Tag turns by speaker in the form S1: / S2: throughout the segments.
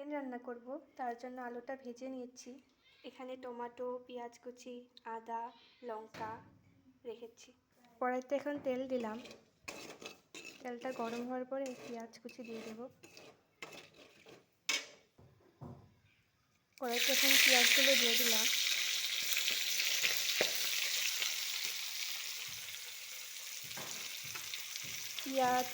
S1: Chicken রান্না করব, তার জন্য আলুটা ভেজে নিয়েছি। এখানে টমেটো, পেঁয়াজ কুচি, আদা, লঙ্কা রেখেছি। কড়াইতে এখন তেল দিলাম। তেলটা গরম হওয়ার পরে পেঁয়াজ কুচি দিয়ে দেব। কড়াইতে এখন পেঁয়াজগুলো দিয়ে দিলাম। পেঁয়াজ,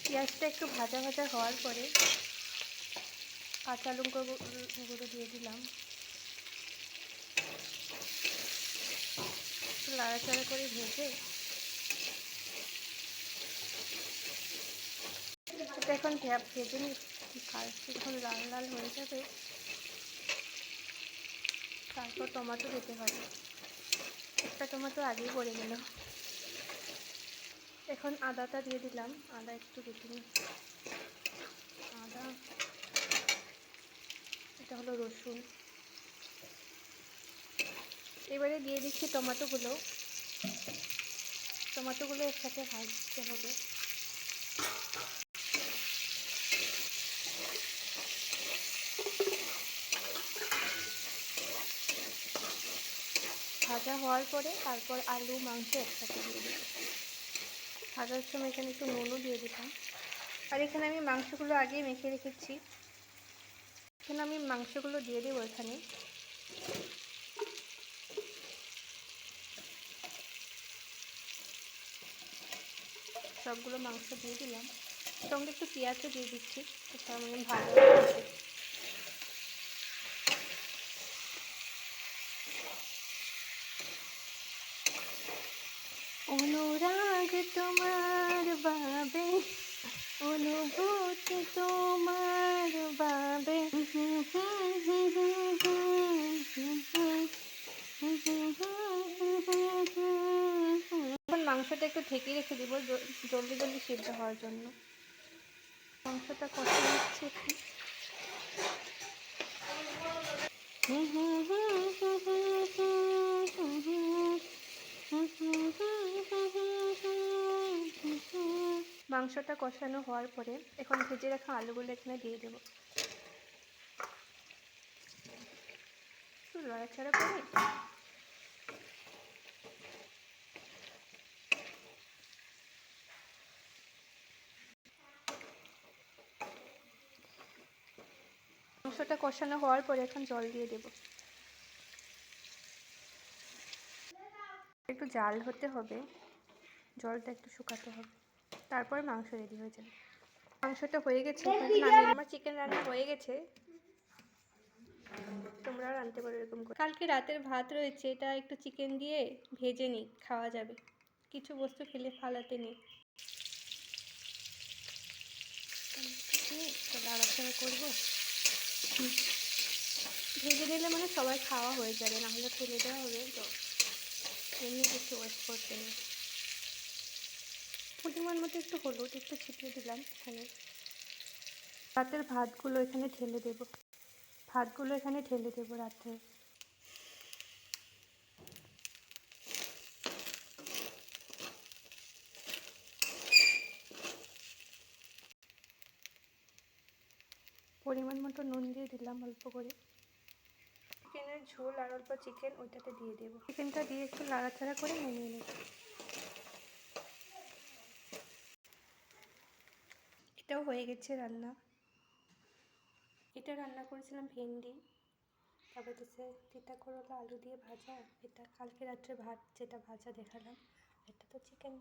S1: পেঁয়াজটা একটু ভাজা ভাজা হওয়ার পরে কাঁচা লঙ্কা গুঁড়ো দিয়ে দিলাম। নাড়াচাড়া করে ভেজে এটা এখন ভেজে নিচ্ছি। কালকে যখন লাল লাল হয়ে যাবে তারপর টমেটো দিতে হবে। একটা টমেটো আগেই পড়ে গেল। এখন আদাটা দিয়ে দিলাম। আদা একটু কেটে নিই। আদা, এটা হলো রসুন। এবারে দিয়ে দিচ্ছি টমেটোগুলো। টমেটোগুলো একসাথে ভাজতে হবে। ভাজা হওয়ার পরে তারপর আলু, মাংস একসাথে দিয়ে দেব। ভাজার সময় এখানে একটু নুনও দিয়ে দিলাম। আর এখানে আমি মাংসগুলো আগেই মেখে রেখেছি। এখানে আমি মাংসগুলো দিয়ে দেবো। এখানে সবগুলো মাংস দিয়ে দিলাম। সঙ্গে একটু পেঁয়াজও দিয়ে দিচ্ছি। তার মানে ভালো লাগছে। অনুরাগ তোমার বাবে, অনুভূতি তোমার বাবে। এখন মাংসটা একটু ঢেকে রেখে দিব জলদি জলদি সিদ্ধ হওয়ার জন্য। মাংসটা কষে নিচ্ছি একটু। মাংসটা কষানো হওয়ার পরে এখন ভেজে রাখা আলুগুলো এখানে দিয়ে দেবো। একটু নাড়াচাড়া করে মাংসটা কষানো হওয়ার পরে এখন জল দিয়ে দেব। একটু জাল হতে হবে, জলটা একটু শুকাতে হবে, তারপরে মাংস রেডি হয়ে যাবে। মাংসটা হয়ে গেছে। আমার চিকেন রান্না হয়ে গেছে। তোমরাও রাঁধতে পারো এরকম করে। কালকে রাতের ভাত রয়েছে, এটা একটু চিকেন দিয়ে ভেজে নিই, খাওয়া যাবে। কিছু বস্তু ফেলে ফালাতে নেই। নাড়াচাড়া করবো। ভেজে নিলে মানে সবাই খাওয়া হয়ে যাবে, নাহলে ফেলে দেওয়া হবে। তো এমনি কিছু ওয়েস্ট করতে নেই। পরিমাণ মতো একটু হলুদ একটু ছিটিয়ে দিলাম। এখানে রাতের ভাতগুলো এখানে ঢেলে দেব। রাত্রে। পরিমাণ মতো নুন দিয়ে দিলাম অল্প করে। চিকেনের ঝোল আর অল্প চিকেন ওইটাতে দিয়ে দেবো। চিকেনটা দিয়ে একটু নাড়াচাড়া করে নামিয়ে নেব। এটাও হয়ে গেছে রান্না। এটা রান্না করেছিলাম ভেন্ডি, তারপর হচ্ছে তিতা করলা আলু দিয়ে ভাজা। এটা কালকে রাত্রে ভাত যেটা ভাজা দেখালাম। এটা তো চিকেন।